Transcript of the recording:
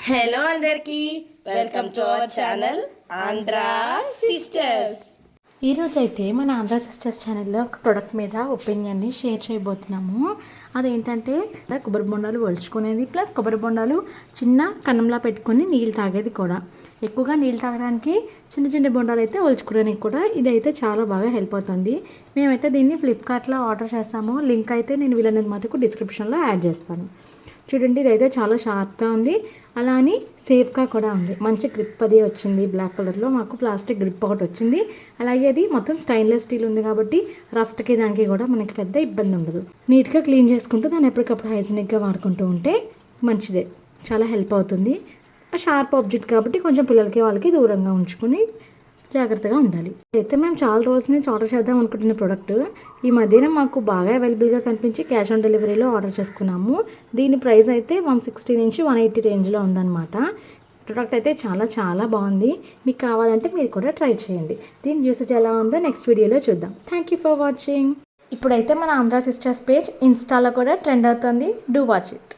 Hello అందరికీ, welcome to our channel Andhra sisters. ఈరోజు అయితే మన ఆంధ్ర సిస్టర్స్ ఛానల్లో ఒక ప్రోడక్ట్ మీద ఒపీనియన్ని షేర్ చేయబోతున్నాము. అదేంటంటే కొబ్బరి బొండాలు ఒలుచుకునేది ప్లస్ కొబ్బరి బొండాలు చిన్న కన్నంలా పెట్టుకొని నీళ్ళు తాగేది కూడా. ఎక్కువగా నీళ్ళు తాగడానికి చిన్న చిన్న బొండాలు అయితే ఒలుచుకోవడానికి కూడా ఇదైతే చాలా బాగా హెల్ప్ అవుతుంది. మేమైతే దీన్ని ఫ్లిప్కార్ట్లో ఆర్డర్ చేస్తాము. లింక్ అయితే నేను వీళ్ళని మటుకు డిస్క్రిప్షన్లో యాడ్ చేస్తాను. చూడండి, ఇదైతే చాలా షార్ప్గా ఉంది, అలా అని సేఫ్గా కూడా ఉంది. మంచి గ్రిప్ అది వచ్చింది. బ్లాక్ కలర్లో మాకు ప్లాస్టిక్ గ్రిప్ ఒకటి వచ్చింది. అలాగే అది మొత్తం స్టెయిన్లెస్ స్టీల్ ఉంది కాబట్టి రస్ట్కి దానికి కూడా మనకి పెద్ద ఇబ్బంది ఉండదు. నీట్గా క్లీన్ చేసుకుంటూ దాన్ని ఎప్పటికప్పుడు హైజీనిక్గా వాడుకుంటూ ఉంటే మంచిదే, చాలా హెల్ప్ అవుతుంది. షార్ప్ ఆబ్జెక్ట్ కాబట్టి కొంచెం పిల్లలకి వాళ్ళకి దూరంగా ఉంచుకొని జాగ్రత్తగా ఉండాలి. అయితే మేము చాలా రోజుల నుంచి ఆర్డర్ చేద్దాం అనుకుంటున్న ప్రోడక్ట్ ఈ మధ్యన మాకు బాగా అవైలబుల్గా కనిపించి క్యాష్ ఆన్ డెలివరీలో ఆర్డర్ చేసుకున్నాము. దీని ప్రైస్ అయితే 160 నుంచి 180 రేంజ్లో ఉందన్నమాట. ప్రోడక్ట్ అయితే చాలా చాలా బాగుంది. మీకు కావాలంటే మీరు కూడా ట్రై చేయండి. దీని యూసేజ్ ఎలా ఉందో నెక్స్ట్ వీడియోలో చూద్దాం. Thank you for watching. ఇప్పుడైతే మన ఆంధ్ర సిస్టర్స్ పేజ్ ఇన్స్టాలో కూడా ట్రెండ్ అవుతుంది. Do watch it.